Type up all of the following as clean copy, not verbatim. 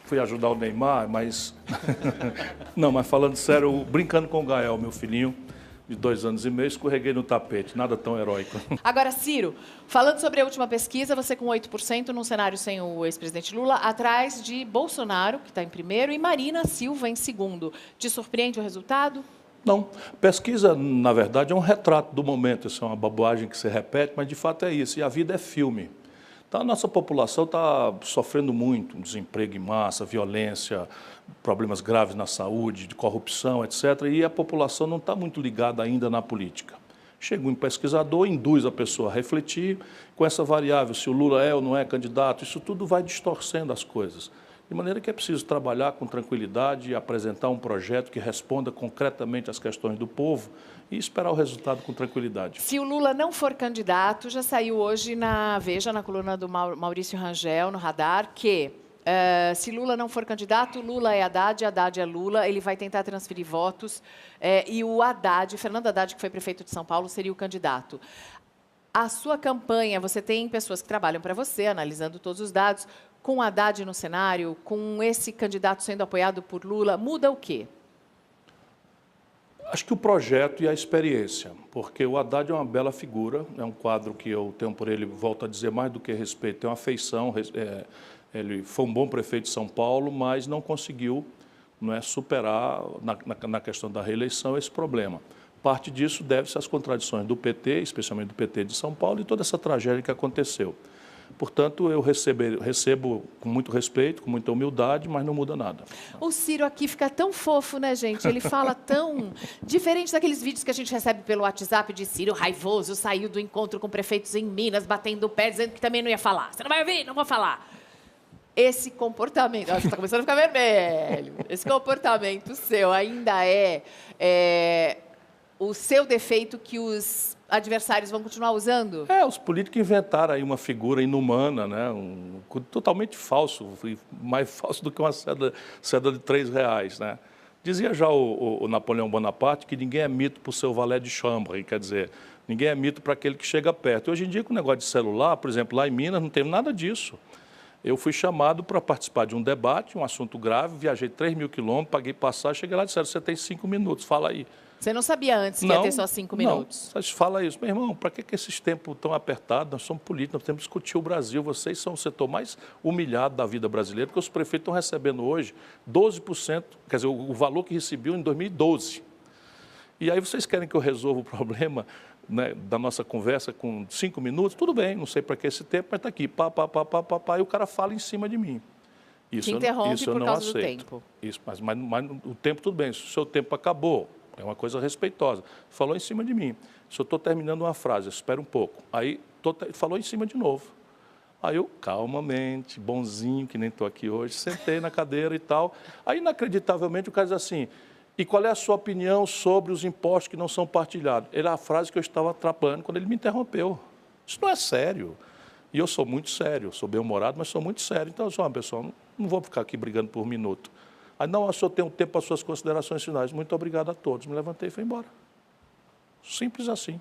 fui ajudar o Neymar, mas... Não, mas falando sério, brincando com o Gael, meu filhinho, de 2 anos e meio, escorreguei no tapete, nada tão heróico. Agora, Ciro, falando sobre a última pesquisa, você com 8% num cenário sem o ex-presidente Lula, atrás de Bolsonaro, que está em primeiro, e Marina Silva em segundo. Te surpreende o resultado? Não, pesquisa, na verdade, é um retrato do momento, isso é uma bobagem que se repete, mas de fato é isso, e a vida é filme. Então, a nossa população está sofrendo muito, desemprego em massa, violência, problemas graves na saúde, de corrupção, etc. E a população não está muito ligada ainda na política. Chega um pesquisador, induz a pessoa a refletir com essa variável, se o Lula é ou não é candidato, isso tudo vai distorcendo as coisas. De maneira que é preciso trabalhar com tranquilidade e apresentar um projeto que responda concretamente às questões do povo e esperar o resultado com tranquilidade. Se o Lula não for candidato, já saiu hoje na Veja, na coluna do Maurício Rangel, no Radar, que se Lula não for candidato, Lula é Haddad, Haddad é Lula, ele vai tentar transferir votos e o Haddad, Fernando Haddad, que foi prefeito de São Paulo, seria o candidato. A sua campanha, você tem pessoas que trabalham para você, analisando todos os dados, com Haddad no cenário, com esse candidato sendo apoiado por Lula, muda o quê? Acho que o projeto e a experiência, porque o Haddad é uma bela figura, é um quadro que eu tenho por ele, volto a dizer, mais do que respeito, tem uma afeição, ele foi um bom prefeito de São Paulo, mas não conseguiu superar, na questão da reeleição, esse problema. Parte disso deve-se às contradições do PT, especialmente do PT de São Paulo, e toda essa tragédia que aconteceu. Portanto, eu recebo com muito respeito, com muita humildade, mas não muda nada. O Ciro aqui fica tão fofo, né, gente? Ele fala tão... Diferente daqueles vídeos que a gente recebe pelo WhatsApp de Ciro raivoso, saiu do encontro com prefeitos em Minas, batendo o pé, dizendo que também não ia falar. Você não vai ouvir? Não vou falar. Esse comportamento... Você está começando a ficar vermelho. Esse comportamento seu ainda é o seu defeito que os adversários vão continuar usando? Os políticos inventaram aí uma figura inumana, né? Totalmente falso, mais falso do que uma seda de R$3, né? Dizia já o Napoleão Bonaparte que ninguém é mito por seu valet de chambre, quer dizer, ninguém é mito para aquele que chega perto. Hoje em dia, com o negócio de celular, por exemplo, lá em Minas, não tem nada disso. Eu fui chamado para participar de um debate, um assunto grave, viajei 3.000 quilômetros, paguei passagem, cheguei lá e disseram, você tem 5 minutos, fala aí. Você não sabia antes que ia ter só 5 minutos? Não, fala isso. Meu irmão, para que esses tempos tão apertados? Nós somos políticos, nós temos que discutir o Brasil. Vocês são o setor mais humilhado da vida brasileira, porque os prefeitos estão recebendo hoje 12%, quer dizer, o valor que recebiam em 2012. E aí vocês querem que eu resolva o problema, né, da nossa conversa com 5 minutos? Tudo bem, não sei para que esse tempo, mas está aqui, e o cara fala em cima de mim. Te interrompe por causa do tempo. Isso, mas o tempo tudo bem, se o seu tempo acabou, é uma coisa respeitosa. Falou em cima de mim. Se eu estou terminando uma frase, espera um pouco. Aí falou em cima de novo. Aí eu, calmamente, bonzinho, que nem estou aqui hoje, sentei na cadeira e tal. Aí, inacreditavelmente, o cara diz assim, e qual é a sua opinião sobre os impostos que não são partilhados? Era a frase que eu estava atrapalhando quando ele me interrompeu. Isso não é sério. E eu sou muito sério, sou bem-humorado, mas sou muito sério. Então, eu sou uma pessoa, não vou ficar aqui brigando por minuto. Aí, não, eu só tenho tempo para as suas considerações finais. Muito obrigado a todos. Me levantei e fui embora. Simples assim.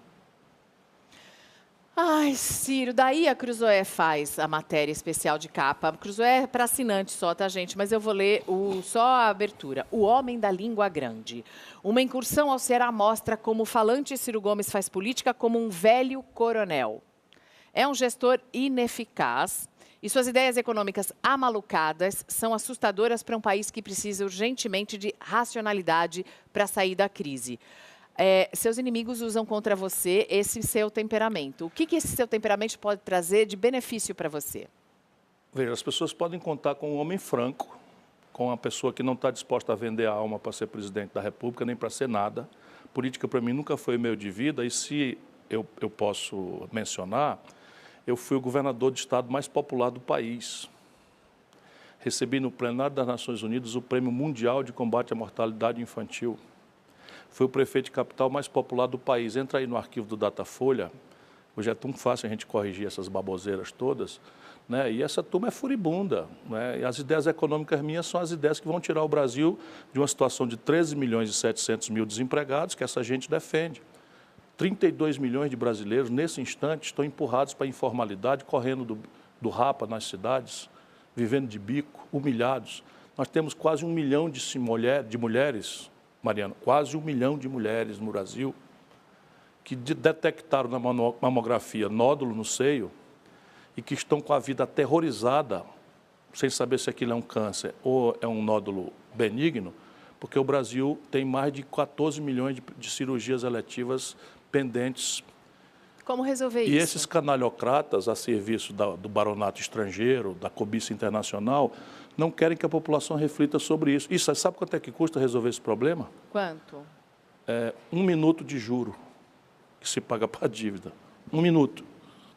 Ai, Ciro, daí a Cruzoé faz a matéria especial de capa. A Cruzoé é para assinante só, tá, gente? Mas eu vou ler só a abertura. O Homem da Língua Grande. Uma incursão ao Ceará mostra como o falante Ciro Gomes faz política como um velho coronel. É um gestor ineficaz e suas ideias econômicas amalucadas são assustadoras para um país que precisa urgentemente de racionalidade para sair da crise. Seus inimigos usam contra você esse seu temperamento. O que esse seu temperamento pode trazer de benefício para você? Veja, as pessoas podem contar com um homem franco, com uma pessoa que não está disposta a vender a alma para ser presidente da República, nem para ser nada. Política, para mim, nunca foi meio de vida, e se eu posso mencionar, eu fui o governador de estado mais popular do país. Recebi no plenário das Nações Unidas o Prêmio Mundial de Combate à Mortalidade Infantil. Fui o prefeito de capital mais popular do país. Entra aí no arquivo do Datafolha. Hoje é tão fácil a gente corrigir essas baboseiras todas, né? E essa turma é furibunda, né? E as ideias econômicas minhas são as ideias que vão tirar o Brasil de uma situação de 13.700.000 desempregados, que essa gente defende. 32 milhões de brasileiros, nesse instante, estão empurrados para a informalidade, correndo do rapa nas cidades. vivendo de bico, humilhados. Nós temos quase 1 milhão de mulheres, Mariana, quase 1 milhão de mulheres no Brasil que detectaram na mamografia nódulo no seio e que estão com a vida aterrorizada, sem saber se aquilo é um câncer ou é um nódulo benigno, porque o Brasil tem mais de 14 milhões de cirurgias eletivas pendentes. Como resolver isso? E esses canalhocratas a serviço do baronato estrangeiro, da cobiça internacional, não querem que a população reflita sobre isso. E sabe quanto é que custa resolver esse problema? Quanto? 1 minuto de juro que se paga para a dívida. 1 minuto.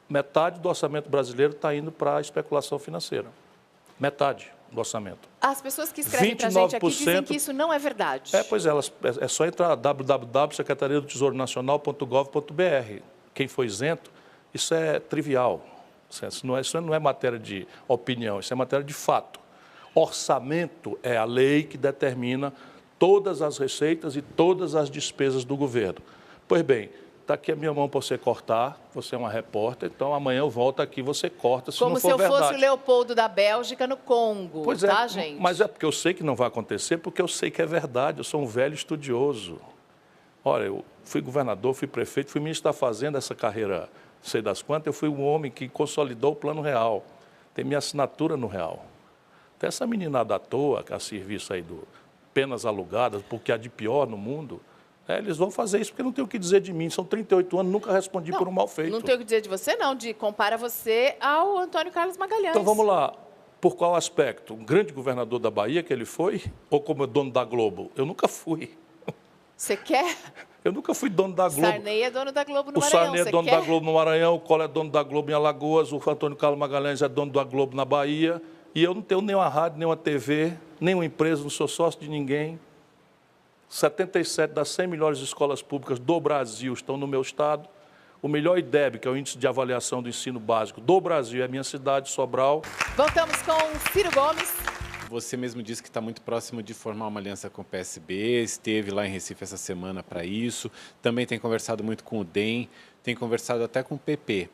Metade do orçamento brasileiro está indo para a especulação financeira. Metade do orçamento. As pessoas que escrevem para a gente aqui dizem que isso não é verdade. Pois é, é só entrar www.secretariadotesouro-nacional.gov.br. Quem for isento, isso é trivial. Isso não é matéria de opinião, isso é matéria de fato. Orçamento é a lei que determina todas as receitas e todas as despesas do governo. Pois bem, está aqui a minha mão para você cortar, você é uma repórter, então amanhã eu volto aqui, você corta, se não for verdade. Como se eu fosse o Leopoldo da Bélgica no Congo, pois tá, é, gente? Mas é porque eu sei que não vai acontecer, porque eu sei que é verdade, eu sou um velho estudioso. Olha, eu fui governador, fui prefeito, fui ministro da Fazenda, essa carreira, não sei das quantas, eu fui um homem que consolidou o Plano Real, tem minha assinatura no Real. Tem essa meninada à toa, que é a serviço aí do penas alugadas, porque há de pior no mundo, eles vão fazer isso porque não tem o que dizer de mim. São 38 anos, nunca respondi por um mal feito. Não tem o que dizer de você, não. Compara você ao Antônio Carlos Magalhães. Então vamos lá. Por qual aspecto? Um grande governador da Bahia que ele foi? Ou como dono da Globo? Eu nunca fui. Você quer? Eu nunca fui dono da Globo. Sarney é dono da Globo no Maranhão. O Sarney é dono da Globo no Maranhão, o Collor é dono da Globo em Alagoas, o Antônio Carlos Magalhães é dono da Globo na Bahia. E eu não tenho nem uma rádio, nem uma TV, nem uma empresa, não sou sócio de ninguém. 77 das 100 melhores escolas públicas do Brasil estão no meu estado. O melhor IDEB, que é o Índice de Avaliação do Ensino Básico do Brasil, é a minha cidade, Sobral. Voltamos com Ciro Gomes. Você mesmo disse que está muito próximo de formar uma aliança com o PSB, esteve lá em Recife essa semana para isso, também tem conversado muito com o DEM, tem conversado até com o PP.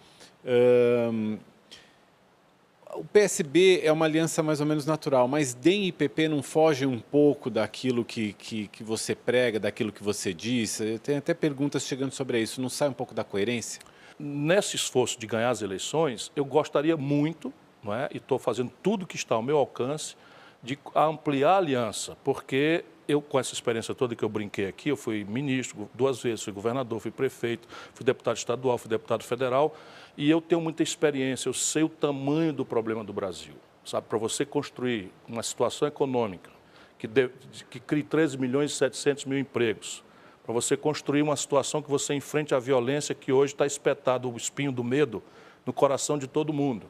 O PSB é uma aliança mais ou menos natural, mas DEM e PP não fogem um pouco daquilo que você prega, daquilo que você diz? Tem até perguntas chegando sobre isso. Não sai um pouco da coerência? Nesse esforço de ganhar as eleições, eu gostaria muito, não é? E estou fazendo tudo que está ao meu alcance, de ampliar a aliança, porque eu, com essa experiência toda que eu brinquei aqui, eu fui ministro 2 vezes, fui governador, fui prefeito, fui deputado estadual, fui deputado federal, e eu tenho muita experiência, eu sei o tamanho do problema do Brasil. Sabe, para você construir uma situação econômica que crie 13 milhões e 700 mil empregos, para você construir uma situação que você enfrente a violência que hoje está espetado o espinho do medo no coração de todo mundo.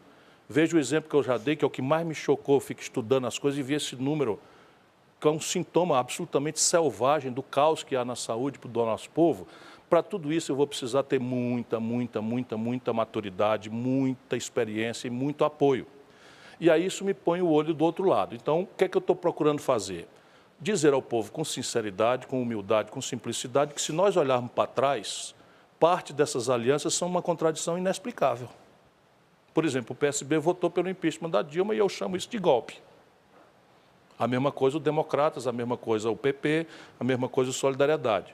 Veja o exemplo que eu já dei, que é o que mais me chocou, eu fico estudando as coisas e vi esse número, que é um sintoma absolutamente selvagem do caos que há na saúde do nosso povo. Para tudo isso eu vou precisar ter muita maturidade, muita experiência e muito apoio. E aí isso me põe o olho do outro lado. Então, o que é que eu estou procurando fazer? Dizer ao povo com sinceridade, com humildade, com simplicidade, que se nós olharmos para trás, parte dessas alianças são uma contradição inexplicável. Por exemplo, o PSB votou pelo impeachment da Dilma e eu chamo isso de golpe. A mesma coisa o Democratas, a mesma coisa o PP, a mesma coisa o Solidariedade.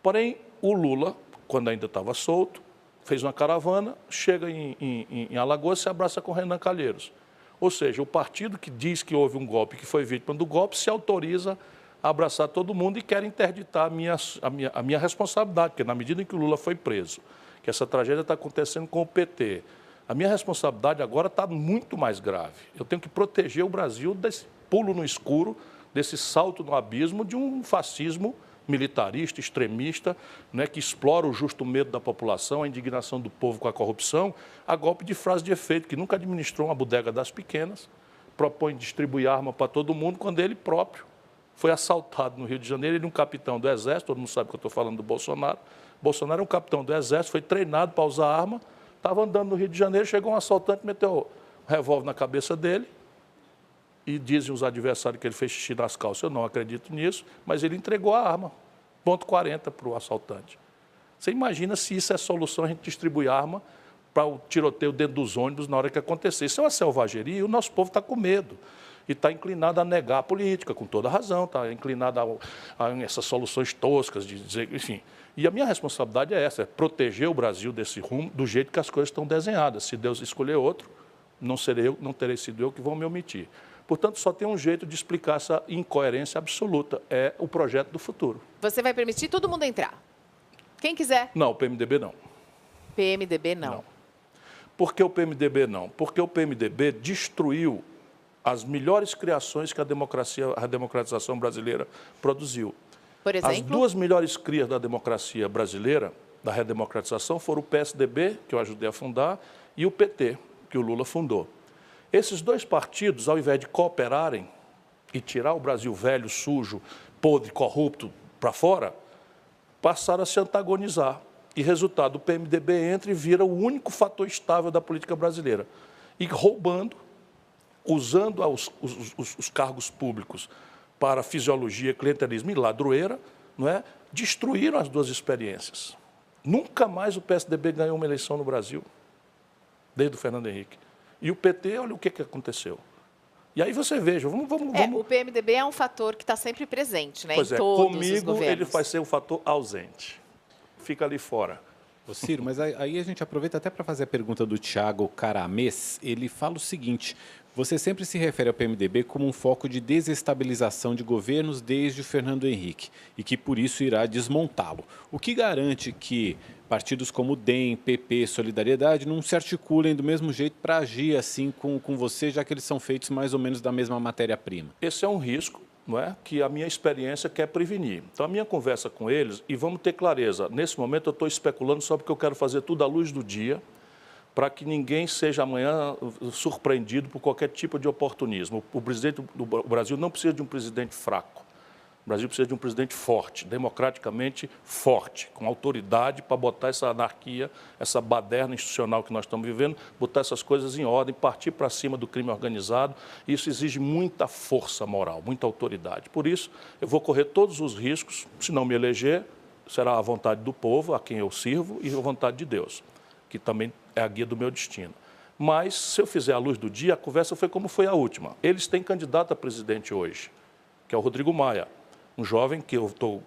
Porém, o Lula, quando ainda estava solto, fez uma caravana, chega em Alagoas e se abraça com Renan Calheiros. Ou seja, o partido que diz que houve um golpe, que foi vítima do golpe, se autoriza a abraçar todo mundo e quer interditar a minha responsabilidade, porque na medida em que o Lula foi preso, que essa tragédia está acontecendo com o PT, a minha responsabilidade agora está muito mais grave. Eu tenho que proteger o Brasil desse pulo no escuro, desse salto no abismo de um fascismo militarista, extremista, né, que explora o justo medo da população, a indignação do povo com a corrupção, a golpe de frase de efeito, que nunca administrou uma bodega das pequenas, propõe distribuir arma para todo mundo, quando ele próprio foi assaltado no Rio de Janeiro, ele é um capitão do Exército, todo mundo sabe que eu estou falando do Bolsonaro. Bolsonaro é um capitão do Exército, foi treinado para usar arma, estava andando no Rio de Janeiro, chegou um assaltante, meteu um revólver na cabeça dele e dizem os adversários que ele fez xixi nas calças. Eu não acredito nisso, mas ele entregou a arma, ponto .40 para o assaltante. Você imagina se isso é solução, a gente distribui arma para o tiroteio dentro dos ônibus na hora que acontecer. Isso é uma selvageria e o nosso povo está com medo. E está inclinado a negar a política, com toda razão, está inclinado a essas soluções toscas, de dizer, enfim. E a minha responsabilidade é essa, é proteger o Brasil desse rumo do jeito que as coisas estão desenhadas. Se Deus escolher outro, não terei sido eu que vou me omitir. Portanto, só tem um jeito de explicar essa incoerência absoluta, é o projeto do futuro. Você vai permitir todo mundo entrar? Quem quiser? Não, o PMDB não. PMDB não. Por que o PMDB não? Porque o PMDB destruiu as melhores criações que a democratização brasileira produziu. Por exemplo? As duas melhores crias da democracia brasileira, da redemocratização, foram o PSDB, que eu ajudei a fundar, e o PT, que o Lula fundou. Esses dois partidos, ao invés de cooperarem e tirar o Brasil velho, sujo, podre, corrupto para fora, passaram a se antagonizar. E, resultado, o PMDB entra e vira o único fator estável da política brasileira. E roubando, usando os cargos públicos para fisiologia, clientelismo e ladroeira, não é? Destruíram as duas experiências. Nunca mais o PSDB ganhou uma eleição no Brasil, desde o Fernando Henrique. E o PT, olha o que aconteceu. E aí você veja, vamos... O PMDB é um fator que está sempre presente, né? Pois em todos os comigo governos. ele vai ser um fator ausente. Fica ali fora. Ô Ciro, mas aí a gente aproveita até para fazer a pergunta do Thiago Caramês. Ele fala o seguinte: você sempre se refere ao PMDB como um foco de desestabilização de governos desde o Fernando Henrique e que por isso irá desmontá-lo. O que garante que partidos como DEM, PP, Solidariedade não se articulem do mesmo jeito para agir assim com você, já que eles são feitos mais ou menos da mesma matéria-prima? Esse é um risco, não é? Que a minha experiência quer prevenir. Então, a minha conversa com eles, e vamos ter clareza, nesse momento eu estou especulando só porque eu quero fazer tudo à luz do dia, para que ninguém seja amanhã surpreendido por qualquer tipo de oportunismo. O presidente do Brasil não precisa de um presidente fraco. O Brasil precisa de um presidente forte, democraticamente forte, com autoridade para botar essa anarquia, essa baderna institucional que nós estamos vivendo, botar essas coisas em ordem, partir para cima do crime organizado. Isso exige muita força moral, muita autoridade. Por isso, eu vou correr todos os riscos. Se não me eleger, será a vontade do povo, a quem eu sirvo, e a vontade de Deus, que também é a guia do meu destino. Mas, se eu fizer a luz do dia, a conversa foi como foi a última. Eles têm candidato a presidente hoje, que é o Rodrigo Maia. Um jovem que eu estou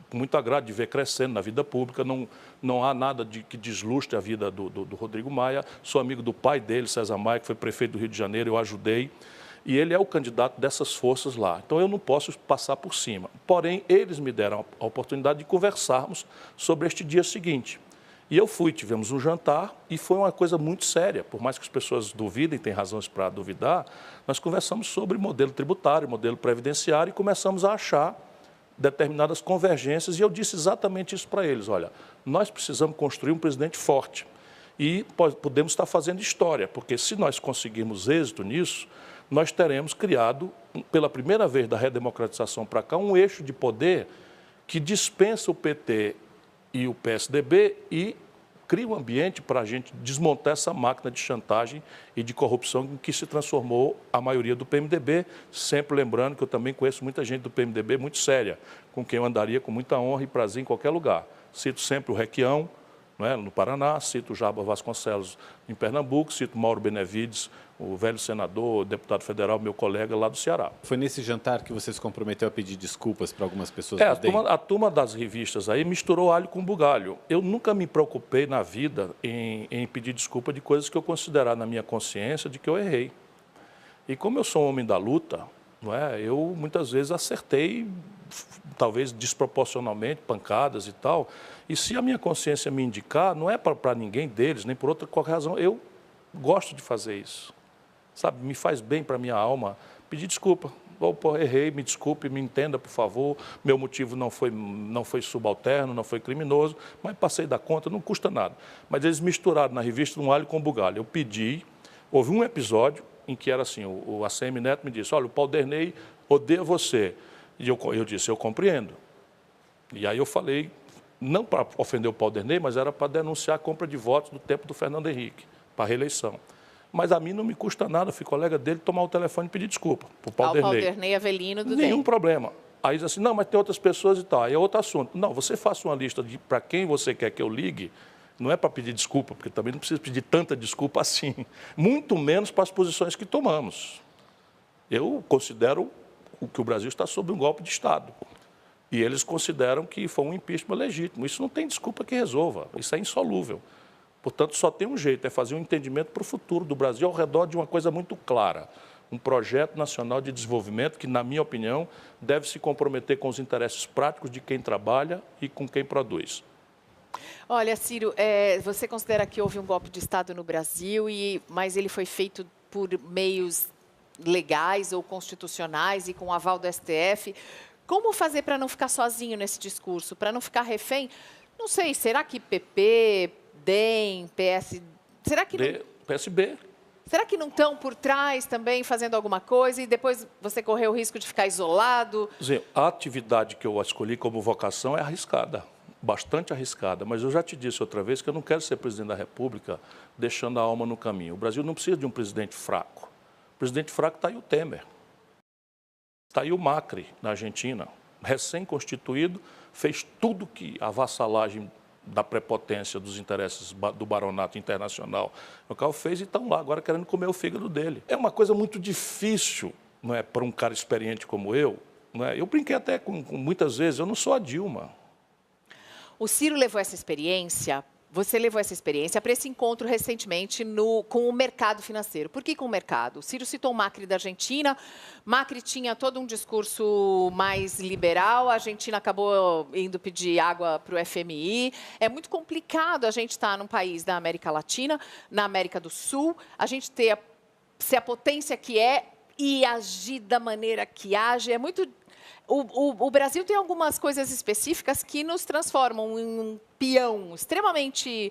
com muito agrado de ver crescendo na vida pública, não há nada que deslustre a vida do Rodrigo Maia. Sou amigo do pai dele, César Maia, que foi prefeito do Rio de Janeiro, eu ajudei. E ele é o candidato dessas forças lá. Então, eu não posso passar por cima. Porém, eles me deram a oportunidade de conversarmos sobre este dia seguinte. E eu fui, tivemos um jantar e foi uma coisa muito séria. Por mais que as pessoas duvidem, têm razões para duvidar, nós conversamos sobre modelo tributário, modelo previdenciário e começamos a achar determinadas convergências, e eu disse exatamente isso para eles: olha, nós precisamos construir um presidente forte e podemos estar fazendo história, porque se nós conseguirmos êxito nisso, nós teremos criado, pela primeira vez da redemocratização para cá, um eixo de poder que dispensa o PT e o PSDB e cria um ambiente para a gente desmontar essa máquina de chantagem e de corrupção em que se transformou a maioria do PMDB, sempre lembrando que eu também conheço muita gente do PMDB muito séria, com quem eu andaria com muita honra e prazer em qualquer lugar. Cito sempre o Requião, não é, no Paraná, cito o Jarbas Vasconcelos em Pernambuco, cito Mauro Benevides, o velho senador, deputado federal, meu colega lá do Ceará. Foi nesse jantar que você se comprometeu a pedir desculpas para algumas pessoas? A turma das revistas aí misturou alho com bugalho. Eu nunca me preocupei na vida em pedir desculpa de coisas que eu considerar na minha consciência de que eu errei. E como eu sou um homem da luta, não é, eu muitas vezes acertei, talvez desproporcionalmente, pancadas e tal. E se a minha consciência me indicar, não é para ninguém deles, nem por outra qualquer razão, eu gosto de fazer isso. Sabe, me faz bem para a minha alma pedir desculpa. Errei, me desculpe, me entenda, por favor. Meu motivo não foi subalterno, não foi criminoso, mas passei da conta, não custa nada. Mas eles misturaram na revista um alho com bugalho. Eu pedi, houve um episódio em que era assim, o ACM Neto me disse: olha, o Paulo Derney odeia você. E eu disse: eu compreendo. E aí eu falei, não para ofender o Paulo Derney, mas era para denunciar a compra de votos do tempo do Fernando Henrique, para a reeleição. Mas a mim não me custa nada, fui colega dele, tomar o telefone e pedir desculpa para o Paulo Derney. Paulo Derney Avelino do Nenhum problema. Aí diz assim: não, mas tem outras pessoas e tal. Aí é outro assunto. Não, você faça uma lista para quem você quer que eu ligue, Não é para pedir desculpa, porque também não precisa pedir tanta desculpa assim, muito menos para as posições que tomamos. Eu considero que o Brasil está sob um golpe de Estado. E eles consideram que foi um impeachment legítimo. Isso não tem desculpa que resolva, isso é insolúvel. Portanto, só tem um jeito, é fazer um entendimento para o futuro do Brasil ao redor de uma coisa muito clara. Um projeto nacional de desenvolvimento que, na minha opinião, deve se comprometer com os interesses práticos de quem trabalha e com quem produz. Olha, Ciro, você considera que houve um golpe de Estado no Brasil, mas ele foi feito por meios legais ou constitucionais e com o aval do STF? Como fazer para não ficar sozinho nesse discurso, para não ficar refém? Não sei, será que PP, DEM, PS... Será que não... PSB. Será que não estão por trás também fazendo alguma coisa e depois você correu o risco de ficar isolado? A atividade que eu escolhi como vocação é arriscada, bastante arriscada, mas eu já te disse outra vez que eu não quero ser presidente da República deixando a alma no caminho. O Brasil não precisa de um presidente fraco. O presidente fraco está aí o Temer. Está aí o Macri, na Argentina, recém-constituído, fez tudo que a vassalagem da prepotência dos interesses do baronato internacional o qual fez e estão lá agora querendo comer o fígado dele. É uma coisa muito difícil, não é, para um cara experiente como eu. Não é? Eu brinquei até com muitas vezes, eu não sou a Dilma. O Ciro levou essa experiência... Você levou essa experiência para esse encontro recentemente com o mercado financeiro. Por que com o mercado? O Ciro citou o Macri da Argentina. Macri tinha todo um discurso mais liberal. A Argentina acabou indo pedir água para o FMI. É muito complicado a gente estar num país da América Latina, na América do Sul, a gente ser a potência que é e agir da maneira que age. É muito... O Brasil tem algumas coisas específicas que nos transformam em um peão extremamente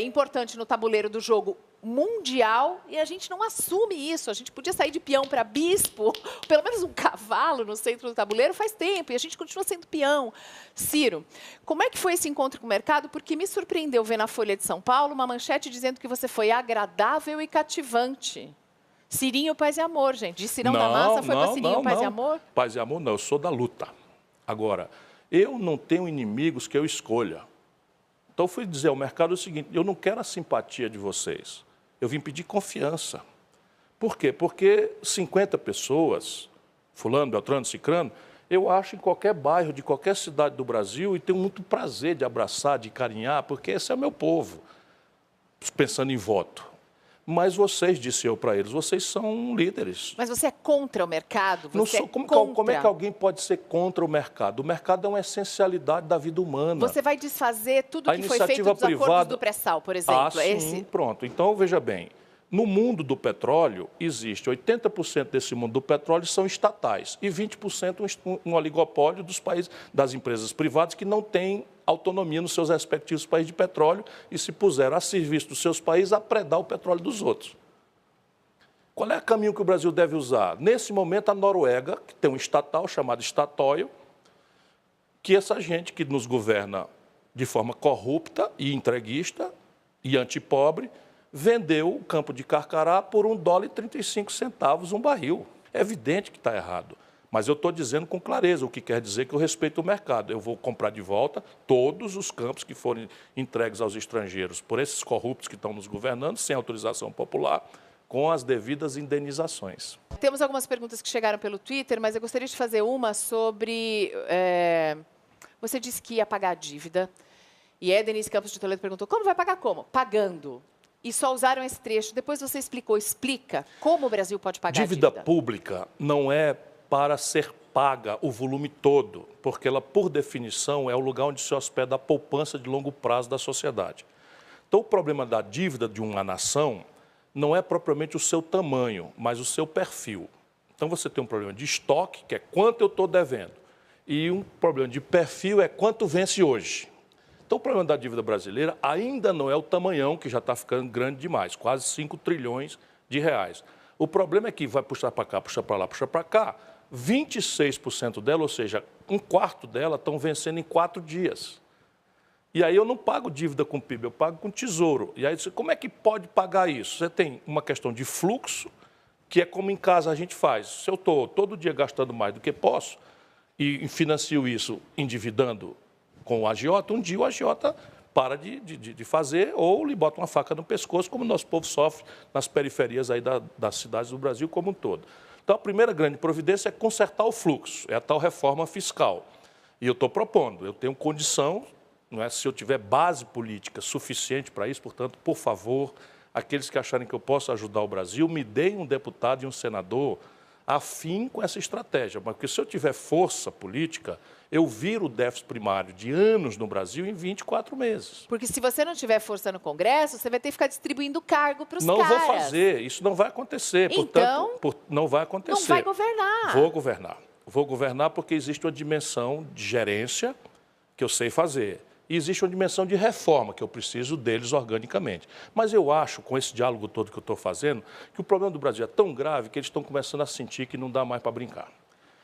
importante no tabuleiro do jogo mundial e a gente não assume isso. A gente podia sair de peão para bispo, pelo menos um cavalo no centro do tabuleiro faz tempo e a gente continua sendo peão. Ciro, como é que foi esse encontro com o mercado? Porque me surpreendeu ver na Folha de São Paulo uma manchete dizendo que você foi agradável e cativante. Cirinho, Paz e Amor, gente. De Cirão da Massa foi para Cirinho, Paz e Amor? Paz e Amor não, eu sou da luta. Agora, eu não tenho inimigos que eu escolha. Então, eu fui dizer ao mercado o seguinte, eu não quero a simpatia de vocês. Eu vim pedir confiança. Por quê? Porque 50 pessoas, fulano, beltrano, cicrano, eu acho em qualquer bairro, de qualquer cidade do Brasil, e tenho muito prazer de abraçar, de carinhar, porque esse é o meu povo, pensando em voto. Mas vocês, disse eu para eles, vocês são líderes. Mas você é contra o mercado? Como é que alguém pode ser contra o mercado? O mercado é uma essencialidade da vida humana. Você vai desfazer tudo que foi feito dos acordos do pré-sal, por exemplo? Sim, pronto. Então, veja bem, no mundo do petróleo, existe 80% desse mundo do petróleo são estatais e 20% um oligopólio dos países, das empresas privadas que não têm autonomia nos seus respectivos países de petróleo e se puseram a serviço dos seus países a predar o petróleo dos outros. Qual é o caminho que o Brasil deve usar? Nesse momento, a Noruega, que tem um estatal chamado Statoil, que essa gente que nos governa de forma corrupta e entreguista e antipobre, vendeu o campo de Carcará por $1,35 um barril. É evidente que está errado. Mas eu estou dizendo com clareza, o que quer dizer que eu respeito o mercado. Eu vou comprar de volta todos os campos que forem entregues aos estrangeiros por esses corruptos que estão nos governando, sem autorização popular, com as devidas indenizações. Temos algumas perguntas que chegaram pelo Twitter, mas eu gostaria de fazer uma sobre... Você disse que ia pagar a dívida, e a Denise Campos de Toledo perguntou, como vai pagar como? Pagando. E só usaram esse trecho. Depois você explica como o Brasil pode pagar a dívida. Dívida pública não é para ser paga o volume todo, porque ela, por definição, é o lugar onde se hospeda a poupança de longo prazo da sociedade. Então, o problema da dívida de uma nação não é propriamente o seu tamanho, mas o seu perfil. Então, você tem um problema de estoque, que é quanto eu estou devendo, e um problema de perfil é quanto vence hoje. Então, o problema da dívida brasileira ainda não é o tamanhão, que já está ficando grande demais, quase 5 trilhões de reais. O problema é que vai puxar para cá, puxar para lá, puxar para cá, 26% dela, ou seja, um quarto dela, estão vencendo em 4 dias. E aí eu não pago dívida com PIB, eu pago com tesouro. E aí, como é que pode pagar isso? Você tem uma questão de fluxo, que é como em casa a gente faz. Se eu estou todo dia gastando mais do que posso e financio isso endividando com o agiota, um dia o agiota para de fazer ou lhe bota uma faca no pescoço, como o nosso povo sofre nas periferias aí das cidades do Brasil como um todo. Então, a primeira grande providência é consertar o fluxo, é a tal reforma fiscal. E eu estou propondo, eu tenho condição, não é, se eu tiver base política suficiente para isso, portanto, por favor, aqueles que acharem que eu posso ajudar o Brasil, me deem um deputado e um senador afim com essa estratégia. Porque se eu tiver força política, eu viro o déficit primário de anos no Brasil em 24 meses. Porque se você não tiver força no Congresso, você vai ter que ficar distribuindo cargo para os caras. Não vou fazer, isso não vai acontecer. Então, portanto, não vai acontecer. Não vai governar. Vou governar. Vou governar porque existe uma dimensão de gerência que eu sei fazer. E existe uma dimensão de reforma, que eu preciso deles organicamente. Mas eu acho, com esse diálogo todo que eu estou fazendo, que o problema do Brasil é tão grave que eles estão começando a sentir que não dá mais para brincar.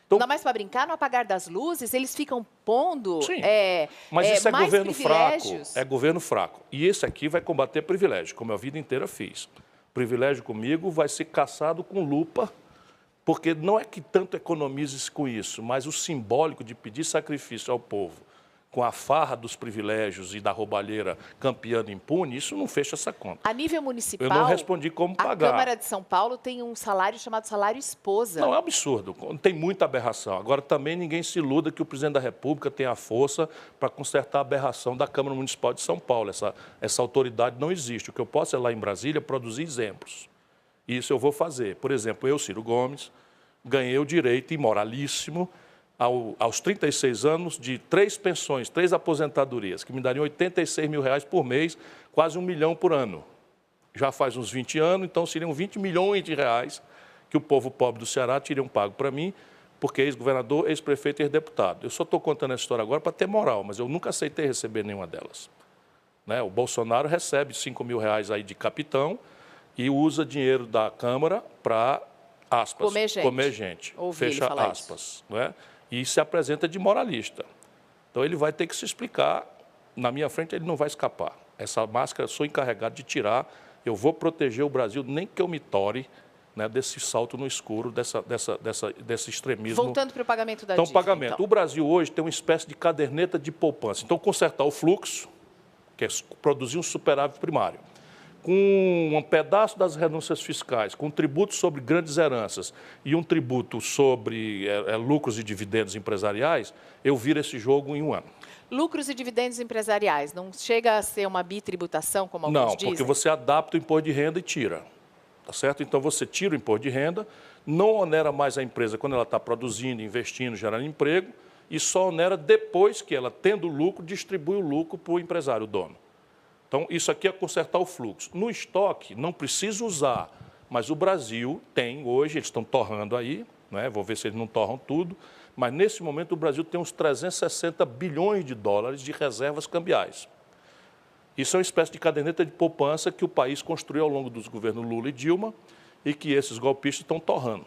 Então, não dá mais para brincar, no apagar das luzes, eles ficam pondo mas isso é mais governo fraco. privilégios. É governo fraco. E esse aqui vai combater privilégio, como eu a vida inteira fiz. Privilégio comigo vai ser caçado com lupa, porque não é que tanto economize-se com isso, mas o simbólico de pedir sacrifício ao povo, com a farra dos privilégios e da roubalheira campeando impune, isso não fecha essa conta. A nível municipal, eu não respondi como pagar. A Câmara de São Paulo tem um salário chamado salário esposa. Não, é um absurdo. Tem muita aberração. Agora, também ninguém se iluda que o presidente da República tem a força para consertar a aberração da Câmara Municipal de São Paulo. Essa autoridade não existe. O que eu posso é lá em Brasília produzir exemplos. E isso eu vou fazer. Por exemplo, eu, Ciro Gomes, ganhei o direito imoralíssimo aos 36 anos, de 3 pensões, 3 aposentadorias, que me dariam R$86 mil por mês, quase R$1 milhão por ano. Já faz uns 20 anos, então seriam 20 milhões de reais que o povo pobre do Ceará teriam pago para mim, porque ex-governador, ex-prefeito e ex-deputado. Eu só estou contando essa história agora para ter moral, mas eu nunca aceitei receber nenhuma delas. Né? O Bolsonaro recebe R$5 mil aí de capitão e usa dinheiro da Câmara para, aspas, comer gente. Fecha aspas. Não é? E se apresenta de moralista. Então, ele vai ter que se explicar. Na minha frente, ele não vai escapar. Essa máscara eu sou encarregado de tirar. Eu vou proteger o Brasil, nem que eu me tore, né, desse salto no escuro, desse extremismo. Voltando para o pagamento da dívida. Então, pagamento. Então. O Brasil hoje tem uma espécie de caderneta de poupança. Então, consertar o fluxo, que é produzir um superávit primário, com um pedaço das renúncias fiscais, com um tributo sobre grandes heranças e um tributo sobre lucros e dividendos empresariais, eu viro esse jogo em um ano. Lucros e dividendos empresariais, não chega a ser uma bitributação, como alguns dizem? Não, porque você adapta o imposto de renda e tira. Tá certo? Então, você tira o imposto de renda, não onera mais a empresa quando ela está produzindo, investindo, gerando emprego, e só onera depois que ela, tendo lucro, distribui o lucro para o empresário, o dono. Então, isso aqui é consertar o fluxo. No estoque, não precisa usar, mas o Brasil tem hoje, eles estão torrando aí, né? Vou ver se eles não torram tudo, mas nesse momento o Brasil tem uns 360 bilhões de dólares de reservas cambiais. Isso é uma espécie de caderneta de poupança que o país construiu ao longo dos governos Lula e Dilma e que esses golpistas estão torrando.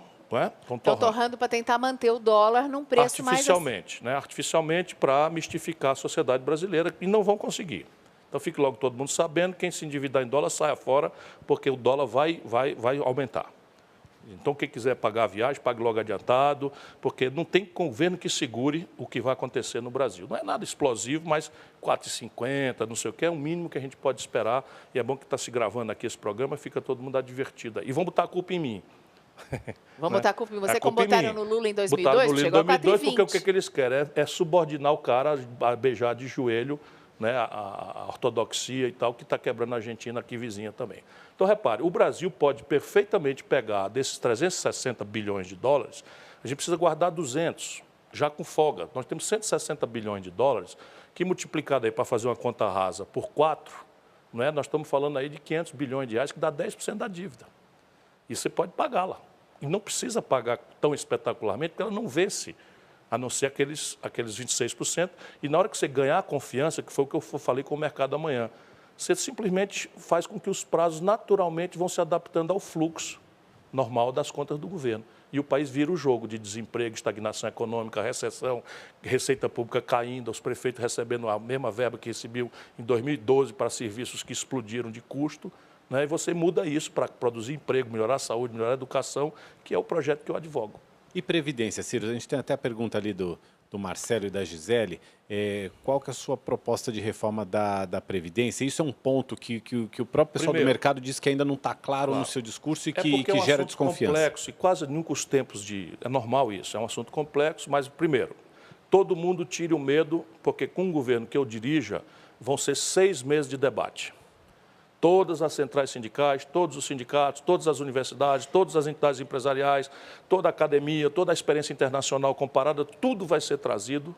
Estão torrando para tentar manter o dólar num preço artificialmente, mais... Artificialmente, para mistificar a sociedade brasileira, e não vão conseguir. Então, fique logo todo mundo sabendo, quem se endividar em dólar, saia fora, porque o dólar vai aumentar. Então, quem quiser pagar a viagem, pague logo adiantado, porque não tem governo que segure o que vai acontecer no Brasil. Não é nada explosivo, mas 4,50, não sei o que, é o mínimo que a gente pode esperar. E é bom que está se gravando aqui esse programa, fica todo mundo advertido. E vão botar a culpa em mim. Vamos botar a culpa em você, como botaram no Lula em 2002, botaram no Lula chegou em 2002, a 4,20. porque o que eles querem é subordinar o cara a beijar de joelho, né, a ortodoxia e tal, que está quebrando a Argentina aqui vizinha também. Então, repare, o Brasil pode perfeitamente pegar desses 360 bilhões de dólares, a gente precisa guardar 200, já com folga. Nós temos 160 bilhões de dólares, que multiplicado aí para fazer uma conta rasa por 4, né, nós estamos falando aí de 500 bilhões de reais, que dá 10% da dívida. E você pode pagá-la. E não precisa pagar tão espetacularmente, porque ela não vence, a não ser aqueles 26%. E na hora que você ganhar a confiança, que foi o que eu falei com o mercado amanhã, você simplesmente faz com que os prazos naturalmente vão se adaptando ao fluxo normal das contas do governo. E o país vira o jogo de desemprego, estagnação econômica, recessão, receita pública caindo, os prefeitos recebendo a mesma verba que recebiam em 2012 para serviços que explodiram de custo, né? E você muda isso para produzir emprego, melhorar a saúde, melhorar a educação, que é o projeto que eu advogo. E Previdência, Ciro? A gente tem até a pergunta ali do Marcelo e da Gisele. Qual que é a sua proposta de reforma da Previdência? Isso é um ponto que o próprio pessoal do mercado diz que ainda não está claro no seu discurso e que gera desconfiança. É complexo e quase nunca os tempos de... É normal isso, é um assunto complexo, mas, primeiro, todo mundo tire o medo, porque com o governo que eu dirija, vão ser 6 meses de debate. Todas as centrais sindicais, todos os sindicatos, todas as universidades, todas as entidades empresariais, toda a academia, toda a experiência internacional comparada, tudo vai ser trazido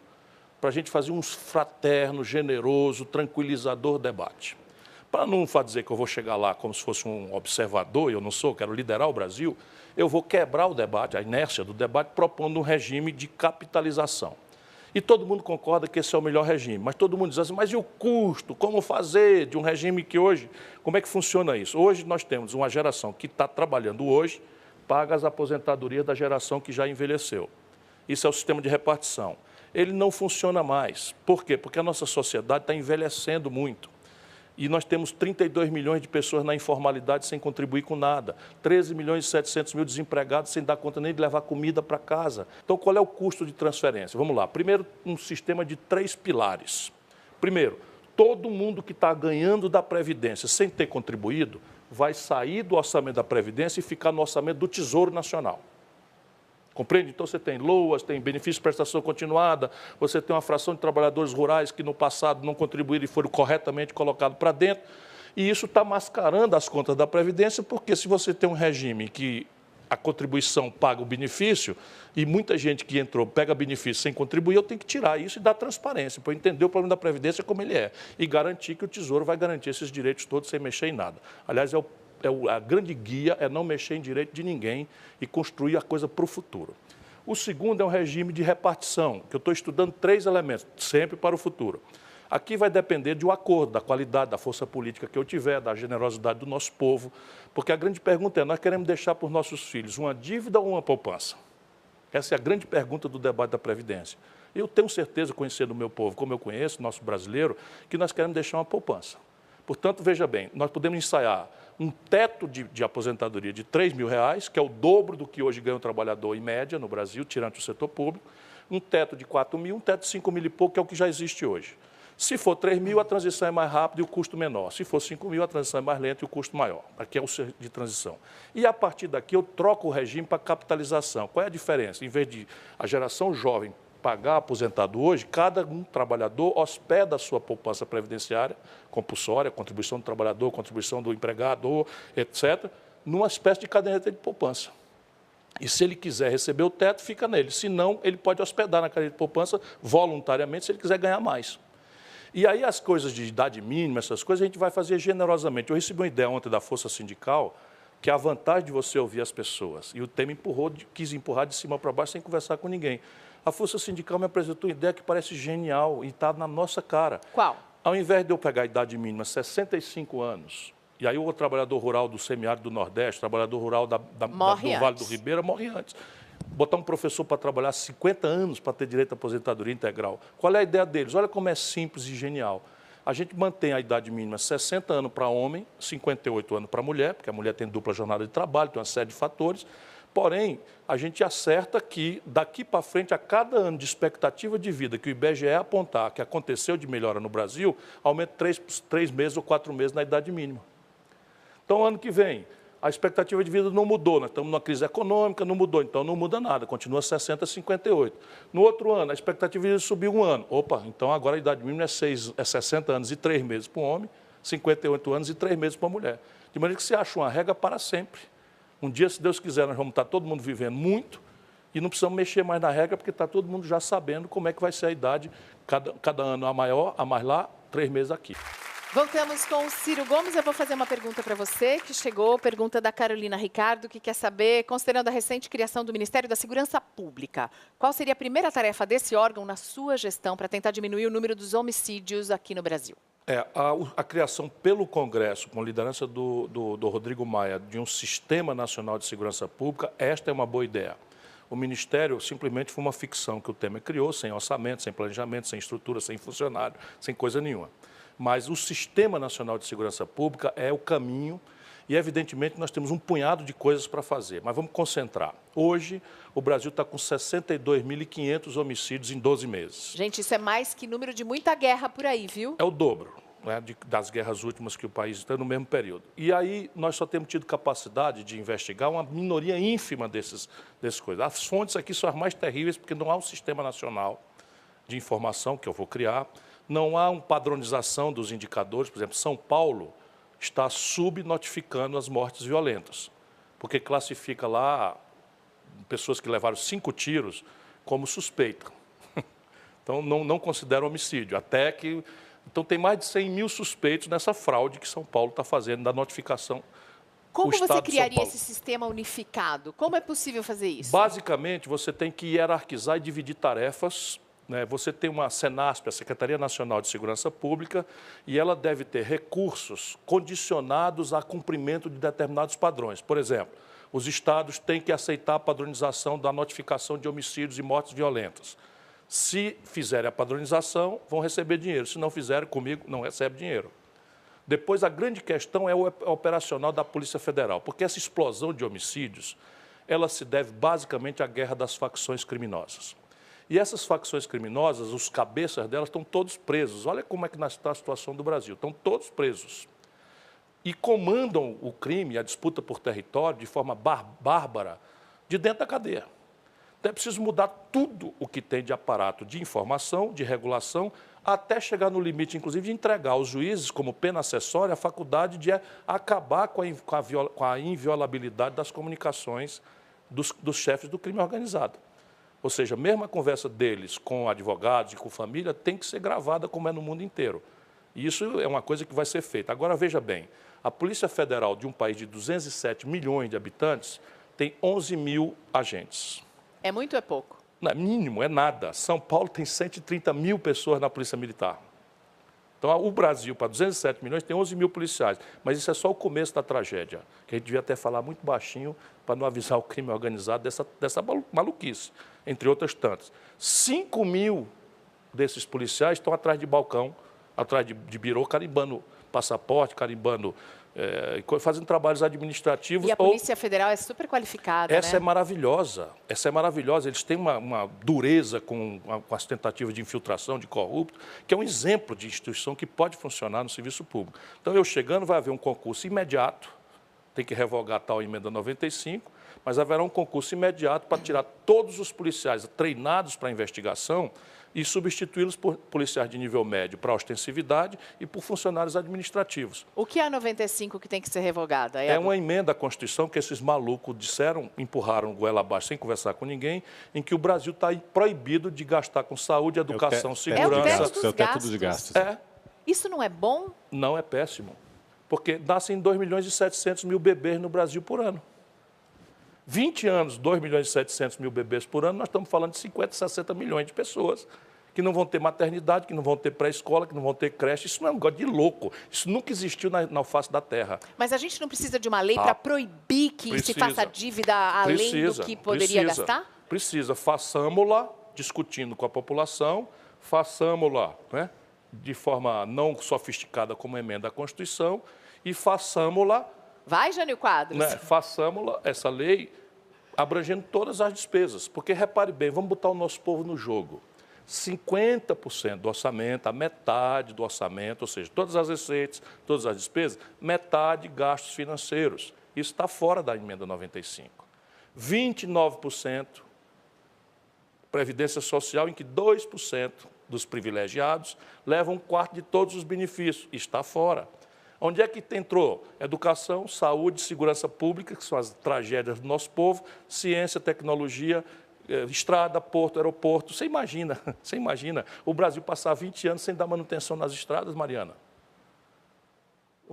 para a gente fazer um fraterno, generoso, tranquilizador debate. Para não dizer que eu vou chegar lá como se fosse um observador, eu não sou, quero liderar o Brasil, eu vou quebrar o debate, a inércia do debate, propondo um regime de capitalização. E todo mundo concorda que esse é o melhor regime, mas todo mundo diz assim, mas e o custo? Como fazer de um regime que hoje... Como é que funciona isso? Hoje nós temos uma geração que está trabalhando hoje, paga as aposentadorias da geração que já envelheceu. Isso é o sistema de repartição. Ele não funciona mais. Por quê? Porque a nossa sociedade está envelhecendo muito. E nós temos 32 milhões de pessoas na informalidade sem contribuir com nada. 13 milhões e 700 mil desempregados sem dar conta nem de levar comida para casa. Então, qual é o custo de transferência? Vamos lá. Primeiro, um sistema de 3 pilares. Primeiro, todo mundo que está ganhando da Previdência sem ter contribuído vai sair do orçamento da Previdência e ficar no orçamento do Tesouro Nacional. Compreende? Então, você tem LOAS, tem benefício de prestação continuada, você tem uma fração de trabalhadores rurais que no passado não contribuíram e foram corretamente colocados para dentro. E isso está mascarando as contas da Previdência, porque se você tem um regime que a contribuição paga o benefício e muita gente que entrou pega benefício sem contribuir, eu tenho que tirar isso e dar transparência, para entender o problema da Previdência como ele é e garantir que o Tesouro vai garantir esses direitos todos sem mexer em nada. Aliás, a grande guia é não mexer em direito de ninguém e construir a coisa para o futuro. O segundo é um regime de repartição, que eu estou estudando 3 elementos, sempre para o futuro. Aqui vai depender de um acordo, da qualidade, da força política que eu tiver, da generosidade do nosso povo, porque a grande pergunta é, nós queremos deixar para os nossos filhos uma dívida ou uma poupança? Essa é a grande pergunta do debate da Previdência. Eu tenho certeza, conhecendo o meu povo, como eu conheço, nosso brasileiro, que nós queremos deixar uma poupança. Portanto, veja bem, nós podemos ensaiar um teto de aposentadoria de R$3 mil, que é o dobro do que hoje ganha o trabalhador em média no Brasil, tirando o setor público, um teto de 4 mil, um teto de 5 mil e pouco, que é o que já existe hoje. Se for 3 mil, a transição é mais rápida e o custo menor. Se for 5 mil, a transição é mais lenta e o custo maior. Aqui é o de transição. E a partir daqui eu troco o regime para capitalização. Qual é a diferença? Em vez de a geração jovem pagar aposentado hoje, cada um trabalhador hospeda a sua poupança previdenciária, compulsória, contribuição do trabalhador, contribuição do empregador, etc., numa espécie de caderneta de poupança. E se ele quiser receber o teto, fica nele. Se não, ele pode hospedar na caderneta de poupança voluntariamente, se ele quiser ganhar mais. E aí as coisas de idade mínima, essas coisas, a gente vai fazer generosamente. Eu recebi uma ideia ontem da Força Sindical, que é a vantagem de você ouvir as pessoas. E o tema quis empurrar de cima para baixo sem conversar com ninguém. A Força Sindical me apresentou uma ideia que parece genial e está na nossa cara. Qual? Ao invés de eu pegar a idade mínima, 65 anos, e aí o trabalhador rural do semiárido do Nordeste, trabalhador rural do Vale do Ribeira, morre antes. Botar um professor para trabalhar 50 anos para ter direito à aposentadoria integral. Qual é a ideia deles? Olha como é simples e genial. A gente mantém a idade mínima 60 anos para homem, 58 anos para mulher, porque a mulher tem dupla jornada de trabalho, tem uma série de fatores. Porém, a gente acerta que, daqui para frente, a cada ano de expectativa de vida que o IBGE apontar que aconteceu de melhora no Brasil, aumenta 3 meses ou 4 meses na idade mínima. Então, ano que vem, a expectativa de vida não mudou, nós estamos numa crise econômica, não mudou, então não muda nada, continua 60 a 58. No outro ano, a expectativa de vida subiu 1 ano. Opa, então agora a idade mínima é 60 anos e 3 meses para o homem, 58 anos e 3 meses para a mulher. De maneira que você acha uma regra para sempre. Um dia, se Deus quiser, nós vamos estar todo mundo vivendo muito e não precisamos mexer mais na regra, porque está todo mundo já sabendo como é que vai ser a idade, cada ano a maior, a mais lá, 3 meses aqui. Voltamos com o Ciro Gomes. Eu vou fazer uma pergunta para você, que chegou, pergunta da Carolina Ricardo, que quer saber, considerando a recente criação do Ministério da Segurança Pública, qual seria a primeira tarefa desse órgão na sua gestão para tentar diminuir o número dos homicídios aqui no Brasil? A criação pelo Congresso, com liderança do Rodrigo Maia, de um Sistema Nacional de Segurança Pública, esta é uma boa ideia. O Ministério simplesmente foi uma ficção que o Temer criou, sem orçamento, sem planejamento, sem estrutura, sem funcionário, sem coisa nenhuma. Mas o Sistema Nacional de Segurança Pública é o caminho E, evidentemente, nós temos um punhado de coisas para fazer, mas vamos concentrar. Hoje, o Brasil está com 62.500 homicídios em 12 meses. Gente, isso é mais que número de muita guerra por aí, viu? É o dobro, né, das guerras últimas que o país está no mesmo período. E aí, nós só temos tido capacidade de investigar uma minoria ínfima dessas coisas. As fontes aqui são as mais terríveis, porque não há um sistema nacional de informação que eu vou criar, não há uma padronização dos indicadores. Por exemplo, São Paulo está subnotificando as mortes violentas, porque classifica lá pessoas que levaram 5 tiros como suspeita. Então, não considera homicídio, até que... Então, tem mais de 100 mil suspeitos nessa fraude que São Paulo está fazendo da notificação. Como você criaria esse sistema unificado? Como é possível fazer isso? Basicamente, você tem que hierarquizar e dividir tarefas. Você tem uma Senasp, a Secretaria Nacional de Segurança Pública, e ela deve ter recursos condicionados a cumprimento de determinados padrões. Por exemplo, os estados têm que aceitar a padronização da notificação de homicídios e mortes violentas. Se fizerem a padronização, vão receber dinheiro. Se não fizerem, comigo, não recebe dinheiro. Depois, a grande questão é o operacional da Polícia Federal, porque essa explosão de homicídios, ela se deve basicamente à guerra das facções criminosas. E essas facções criminosas, os cabeças delas estão todos presos. Olha como é que está a situação do Brasil. Estão todos presos. E comandam o crime, a disputa por território, de forma bárbara, de dentro da cadeia. Então é preciso mudar tudo o que tem de aparato de informação, de regulação, até chegar no limite, inclusive, de entregar aos juízes, como pena acessória, a faculdade de acabar com a inviolabilidade das comunicações dos chefes do crime organizado. Ou seja, mesmo a conversa deles com advogados e com família tem que ser gravada como é no mundo inteiro. E isso é uma coisa que vai ser feita. Agora, veja bem, a Polícia Federal de um país de 207 milhões de habitantes tem 11 mil agentes. É muito ou é pouco? Não, é mínimo, é nada. São Paulo tem 130 mil pessoas na Polícia Militar. Então, o Brasil, para 207 milhões, tem 11 mil policiais. Mas isso é só o começo da tragédia, que a gente devia até falar muito baixinho para não avisar o crime organizado dessa maluquice, entre outras tantas. 5 mil desses policiais estão atrás de balcão, atrás de birô, carimbando passaporte, carimbando, fazendo trabalhos administrativos. E a Polícia Federal é super qualificada, Essa né? é maravilhosa, essa é maravilhosa. Eles têm uma dureza com as tentativas de infiltração de corrupto, que é um exemplo de instituição que pode funcionar no serviço público. Então, eu chegando, vai haver um concurso imediato, tem que revogar tal emenda 95, mas haverá um concurso imediato para tirar todos os policiais treinados para a investigação e substituí-los por policiais de nível médio para ostensividade e por funcionários administrativos. O que é a 95 que tem que ser revogada? É uma emenda à Constituição que esses malucos disseram, empurraram goela abaixo sem conversar com ninguém, em que o Brasil está proibido de gastar com saúde, educação, segurança. É o teto de gastos. Isso não é bom? Não, é péssimo. Porque nascem 2 milhões e 700 mil bebês no Brasil por ano. 20 anos, 2 milhões e 700 mil bebês por ano, nós estamos falando de 50, 60 milhões de pessoas que não vão ter maternidade, que não vão ter pré-escola, que não vão ter creche. Isso não é um negócio de louco. Isso nunca existiu na face da Terra. Mas a gente não precisa de uma lei para proibir que se faça dívida além do que poderia gastar? Precisa. Façamos-la discutindo com a população, façamos-la, né, de forma não sofisticada como emenda à Constituição e façamos-la... Vai, Jânio Quadros. Né, façamos essa lei abrangendo todas as despesas. Porque, repare bem, vamos botar o nosso povo no jogo. 50% do orçamento, a metade do orçamento, ou seja, todas as receitas, todas as despesas, metade gastos financeiros. Isso está fora da emenda 95. 29% Previdência Social, em que 2% dos privilegiados levam 1/4 de todos os benefícios. Está fora. Onde é que entrou? Educação, saúde, segurança pública, que são as tragédias do nosso povo, ciência, tecnologia, estrada, porto, aeroporto. Você imagina, o Brasil passar 20 anos sem dar manutenção nas estradas, Mariana?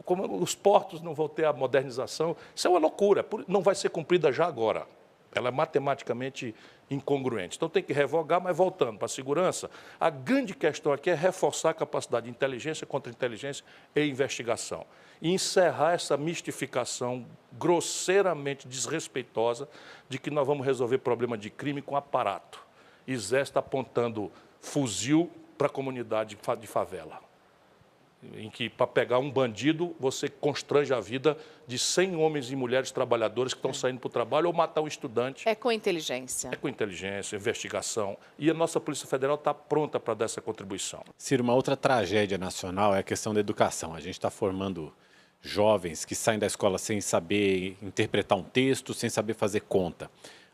Como os portos não vão ter a modernização, isso é uma loucura, não vai ser cumprida já agora. Ela é matematicamente incongruente. Então, tem que revogar, mas voltando para a segurança, a grande questão aqui é reforçar a capacidade de inteligência, contra-inteligência e investigação. E encerrar essa mistificação grosseiramente desrespeitosa de que nós vamos resolver problema de crime com aparato. Exército apontando fuzil para a comunidade de favela. em que, para pegar um bandido, você constrange a vida de 100 homens e mulheres trabalhadores que estão saindo para o trabalho ou matar um estudante. É com inteligência. É com inteligência, investigação. E a nossa Polícia Federal está pronta para dar essa contribuição. Ciro, uma outra tragédia nacional é a questão da educação. A gente está formando jovens que saem da escola sem saber interpretar um texto, sem saber fazer conta.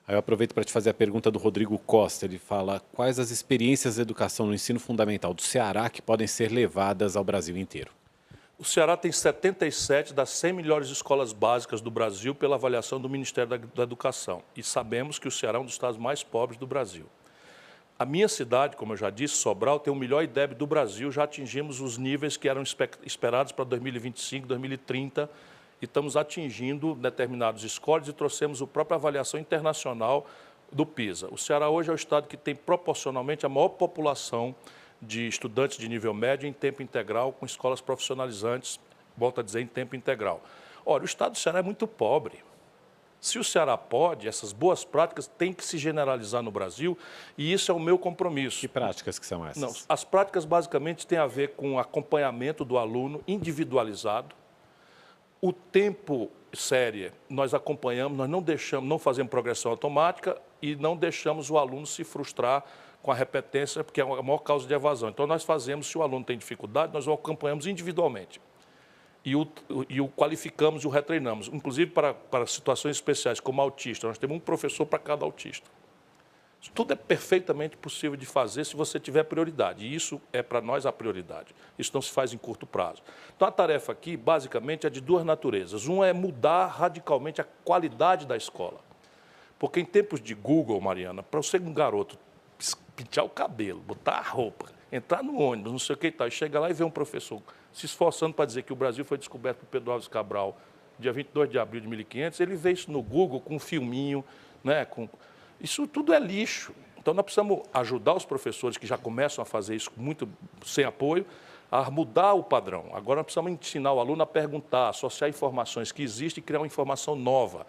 Aí eu aproveito para te fazer a pergunta do Rodrigo Costa. Ele fala: quais as experiências de educação no ensino fundamental do Ceará que podem ser levadas ao Brasil inteiro? O Ceará tem 77 das 100 melhores escolas básicas do Brasil pela avaliação do Ministério da Educação. E sabemos que o Ceará é um dos estados mais pobres do Brasil. A minha cidade, como eu já disse, Sobral, tem o melhor IDEB do Brasil. Já atingimos os níveis que eram esperados para 2025, 2030. E estamos atingindo determinados scores e trouxemos a própria avaliação internacional do PISA. O Ceará hoje é o estado que tem proporcionalmente a maior população de estudantes de nível médio em tempo integral, com escolas profissionalizantes, volto a dizer, em tempo integral. Ora, o estado do Ceará é muito pobre. Se o Ceará pode, essas boas práticas têm que se generalizar no Brasil e isso é o meu compromisso. Que práticas que são essas? Não, as práticas basicamente têm a ver com o acompanhamento do aluno individualizado. O tempo série, nós acompanhamos, nós não deixamos, não fazemos progressão automática e não deixamos o aluno se frustrar com a repetência, porque é a maior causa de evasão. Então, nós fazemos, se o aluno tem dificuldade, nós o acompanhamos individualmente. E o qualificamos e o retreinamos, inclusive para situações especiais, como autista. Nós temos um professor para cada autista. Isso tudo é perfeitamente possível de fazer se você tiver prioridade. E isso é para nós a prioridade. Isso não se faz em curto prazo. Então, a tarefa aqui, basicamente, é de duas naturezas. Uma é mudar radicalmente a qualidade da escola. Porque em tempos de Google, Mariana, para você um garoto pintar o cabelo, botar a roupa, entrar no ônibus, não sei o que e tal, e chega lá e vê um professor se esforçando para dizer que o Brasil foi descoberto por Pedro Álvares Cabral, dia 22 de abril de 1500, ele vê isso no Google com um filminho, né, isso tudo é lixo. Então, nós precisamos ajudar os professores que já começam a fazer isso muito sem apoio, a mudar o padrão. Agora, nós precisamos ensinar o aluno a perguntar, associar informações que existem e criar uma informação nova.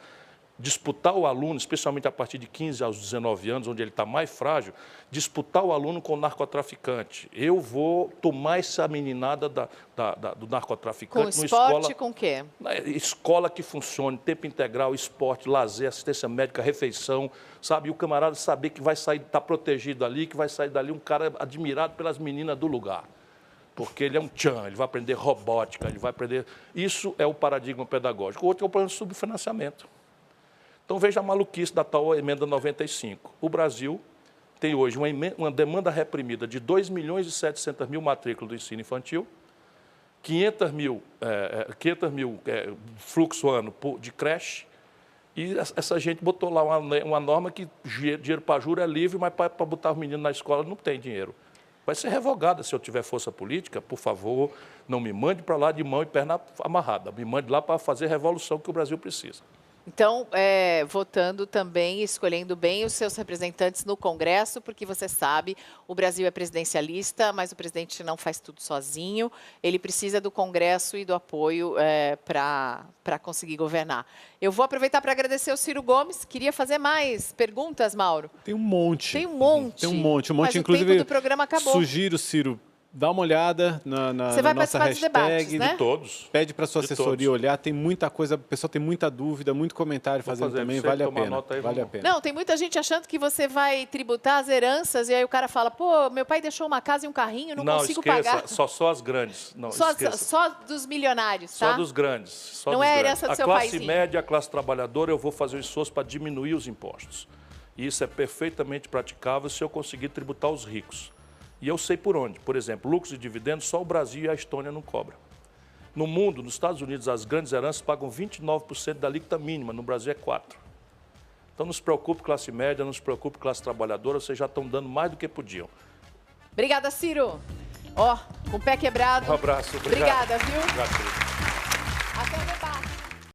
Disputar o aluno, especialmente a partir de 15 aos 19 anos, onde ele está mais frágil, disputar o aluno com o narcotraficante. Eu vou tomar essa meninada do narcotraficante. Com esporte, com o quê? Escola que funcione, tempo integral, esporte, lazer, assistência médica, refeição, sabe? E o camarada saber que vai sair, está protegido ali, que vai sair dali um cara admirado pelas meninas do lugar. Porque ele é um tchan, ele vai aprender robótica, ele vai aprender... Isso é o paradigma pedagógico. O outro é o problema de subfinanciamento. Então, veja a maluquice da tal emenda 95. O Brasil tem hoje uma demanda reprimida de 2.700.000 matrículas do ensino infantil, 500 mil fluxo ano de creche, e essa gente botou lá uma norma que dinheiro para juro é livre, mas para botar os meninos na escola não tem dinheiro. Vai ser revogada se eu tiver força política, por favor, não me mande para lá de mão e perna amarrada, me mande lá para fazer a revolução que o Brasil precisa. Então, votando também, escolhendo bem os seus representantes no Congresso, porque você sabe, o Brasil é presidencialista, mas o presidente não faz tudo sozinho. Ele precisa do Congresso e do apoio para conseguir governar. Eu vou aproveitar para agradecer ao Ciro Gomes. Queria fazer mais perguntas, Mauro? Tem um monte. Tem um monte. Tem um monte. Mas inclusive, o tempo do programa acabou. Sugiro, Ciro, dá uma olhada na Você vai nossa participar hashtag. dos debates, né? De todos. Pede para a sua assessoria olhar, tem muita coisa, o pessoal tem muita dúvida, muito comentário fazendo também, vale a pena. Vale a pena. Não, tem muita gente achando que você vai tributar as heranças e aí o cara fala, pô, meu pai deixou uma casa e um carrinho, não consigo pagar. Só as grandes. Não, só dos milionários, tá? Só dos grandes. Não é a herança do seu paizinho. A classe média, a classe trabalhadora, eu vou fazer o esforço para diminuir os impostos. E isso é perfeitamente praticável se eu conseguir tributar os ricos. E eu sei por onde. Por exemplo, lucros e dividendos, só o Brasil e a Estônia não cobram. No mundo, nos Estados Unidos, as grandes heranças pagam 29% da alíquota mínima, no Brasil é 4%. Então, não se preocupe, classe média, não se preocupe, classe trabalhadora, vocês já estão dando mais do que podiam. Obrigada, Ciro. Ó, com o pé quebrado. Um abraço. Obrigada, viu? Obrigado. Até o debate.